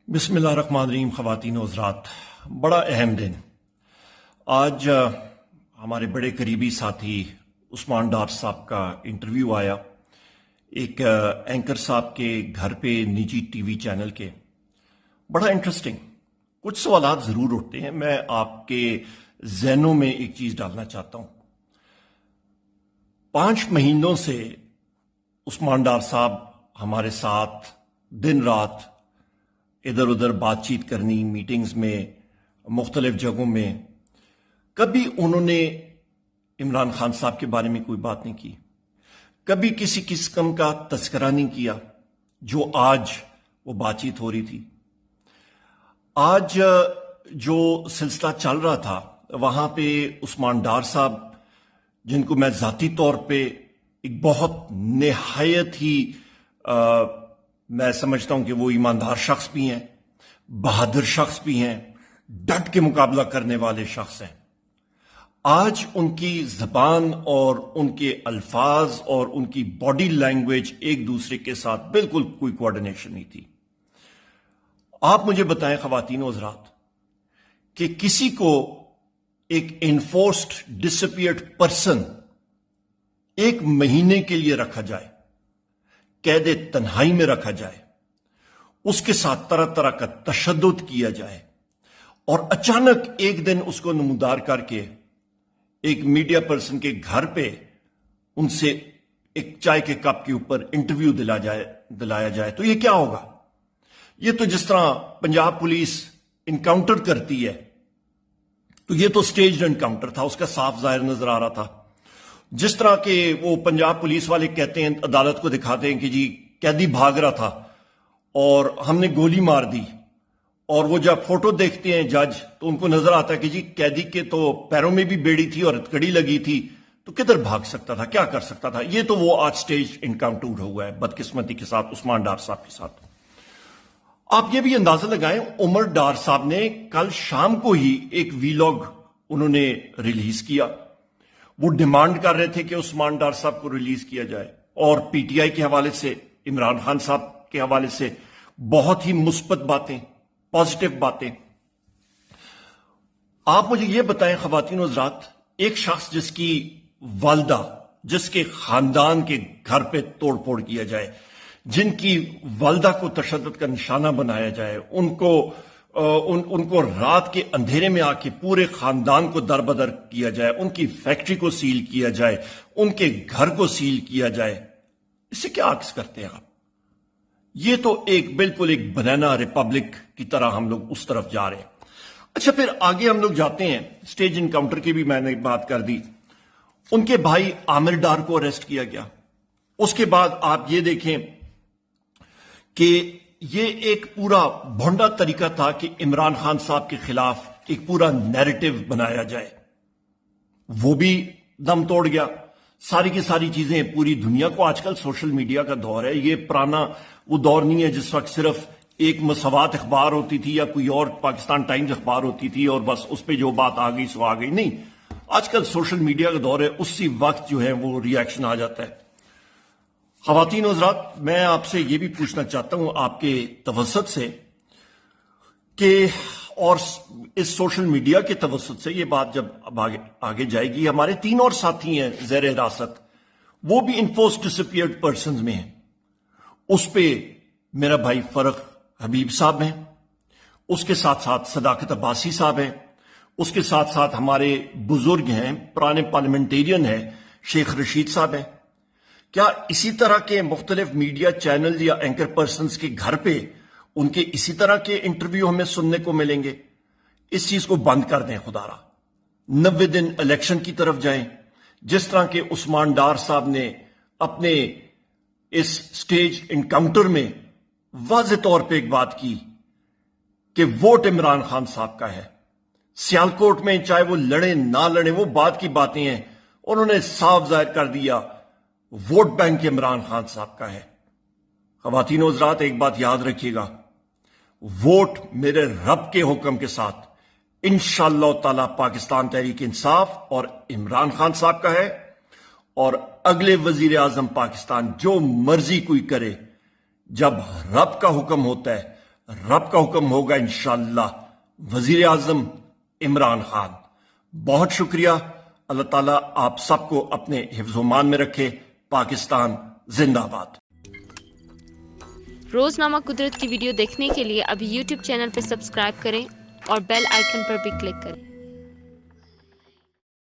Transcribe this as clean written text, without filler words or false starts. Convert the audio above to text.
बिस्मिल्लाहिर्रहमानिर्रहीम। ख़वातीन व हज़रात, बड़ा अहम दिन आज हमारे बड़े करीबी साथी उस्मान डार साहब का इंटरव्यू आया एक एंकर साहब के घर पे निजी टीवी चैनल के। बड़ा इंटरेस्टिंग, कुछ सवालात ज़रूर उठते हैं। मैं आपके ज़हनों में एक चीज़ डालना चाहता हूँ। 5 महीनों से उस्मान डार साहब हमारे साथ दिन रात इधर उधर बातचीत करनी, मीटिंग्स में, मुख्तलिफ जगहों में। कभी उन्होंने इमरान खान साहब के बारे में कोई बात नहीं की, कभी किसी किस्म का तस्करा नहीं किया जो आज वो बातचीत हो रही थी। आज जो सिलसिला चल रहा था वहां पे उस्मान डार साहब, जिनको मैं जाती तौर पे एक बहुत निहायत ही मैं समझता हूं कि वो ईमानदार शख्स भी हैं, बहादुर शख्स भी हैं, डट के मुकाबला करने वाले शख्स हैं। आज उनकी जबान और उनके अल्फाज और उनकी बॉडी लैंग्वेज एक दूसरे के साथ बिल्कुल कोई कोऑर्डिनेशन नहीं थी। आप मुझे बताएं ख़वातीन व हज़रात कि किसी को एक इन्फोर्स्ड डिसअपीयर्ड पर्सन 1 महीने के लिए रखा जाए, कैदे तन्हाई में रखा जाए, उसके साथ तरह तरह का तशद्दुद किया जाए और अचानक एक दिन उसको नमूदार करके एक मीडिया पर्सन के घर पे उनसे एक चाय के कप के ऊपर इंटरव्यू दिलाया जाए, तो ये क्या होगा? ये तो जिस तरह पंजाब पुलिस इनकाउंटर करती है, तो ये तो स्टेज्ड एनकाउंटर था, उसका साफ जाहिर नजर आ रहा था। जिस तरह के वो पंजाब पुलिस वाले कहते हैं, अदालत को दिखाते हैं कि जी कैदी भाग रहा था और हमने गोली मार दी, और वो जब फोटो देखते हैं जज तो उनको नजर आता है कि जी कैदी के तो पैरों में भी बेड़ी थी और हथकड़ी लगी थी, तो किधर भाग सकता था, क्या कर सकता था? ये तो वो आज स्टेज इनकाउंटर हुआ है बदकिस्मती के साथ, उस्मान डार साहब के साथ। आप ये भी अंदाजा लगाएं, उमर डार साहब ने कल शाम को ही एक वीलॉग उन्होंने रिलीज किया। वो डिमांड कर रहे थे कि उस्मान डार साहब को रिलीज किया जाए, और पीटीआई के हवाले से, इमरान खान साहब के हवाले से बहुत ही मुस्बत बातें, पॉजिटिव बातें। आप मुझे यह बताएं ख़वातीन व हज़रात, एक शख्स जिसकी वालदा, जिसके खानदान के घर पे तोड़फोड़ किया जाए, जिनकी वालदा को तशद्दुद का निशाना बनाया जाए, उनको रात के अंधेरे में आके पूरे खानदान को दरबदर किया जाए, उनकी फैक्ट्री को सील किया जाए, उनके घर को सील किया जाए, इससे क्या अक्स करते हैं आप? ये तो बिल्कुल एक बनाना रिपब्लिक की तरह हम लोग उस तरफ जा रहे हैं। अच्छा, फिर आगे हम लोग जाते हैं, स्टेज इनकाउंटर की भी मैंने बात कर दी। उनके भाई आमिर डार को अरेस्ट किया गया। उसके बाद आप ये देखें कि ये एक पूरा भोंडा तरीका था कि इमरान खान साहब के खिलाफ एक पूरा नैरेटिव बनाया जाए, वो भी दम तोड़ गया। सारी की सारी चीजें पूरी दुनिया को, आजकल सोशल मीडिया का दौर है, ये पुराना वो दौर नहीं है जिस वक्त सिर्फ एक मसवात अखबार होती थी या कोई और पाकिस्तान टाइम्स अखबार होती थी और बस उस पर जो बात आ गई सो आ गई। नहीं, आजकल सोशल मीडिया का दौर है, उसी वक्त जो है वो रिएक्शन आ जाता है। ख़वातीन व हज़रात, मैं आपसे ये भी पूछना चाहता हूं आपके तवस्सुत से कि, और इस सोशल मीडिया के तवस्सुत से ये बात जब अब आगे जाएगी, हमारे 3 और साथी हैं ज़ेर हिरासत, वो भी इन्फोर्स्ड डिसअपीयर्ड पर्सन्स में हैं। उस पे मेरा भाई फरख हबीब साहब हैं, उसके साथ साथ सदाकत अब्बासी साहब हैं, उसके साथ साथ हमारे बुजुर्ग हैं, पुराने पार्लियामेंटेरियन हैं, शेख रशीद साहब हैं। क्या इसी तरह के मुख्तलिफ मीडिया चैनल या एंकर पर्सन्स के घर पे उनके इसी तरह के इंटरव्यू हमें सुनने को मिलेंगे? इस चीज को बंद कर दें खुदारा। 90 दिन इलेक्शन की तरफ जाएं। जिस तरह के उस्मान डार साहब ने अपने इस स्टेज इनकाउंटर में वाज़ेह तौर पे एक बात की कि वोट इमरान खान साहब का है। सियालकोट में चाहे वो लड़े ना लड़े, वो बात की बातें हैं, उन्होंने साफ जाहिर कर दिया वोट बैंक इमरान खान साहब का है। ख़वातीन व हज़रात, एक बात याद रखिएगा, वोट मेरे रब के हुक्म के साथ इंशाअल्लाह ताला पाकिस्तान तहरीक इंसाफ और इमरान खान साहब का है, और अगले वजीर आजम पाकिस्तान जो मर्जी कोई करे, जब रब का हुक्म होता है, रब का हुक्म होगा इंशाअल्लाह वजीर आजम इमरान खान। बहुत शुक्रिया। अल्लाह ताला आप सबको अपने हिफ्ज़-ओ-मान में रखे। पाकिस्तान जिंदाबाद। रोजनामा कुदरत की वीडियो देखने के लिए अभी YouTube चैनल पर सब्सक्राइब करें और बेल आइकन पर भी क्लिक करें।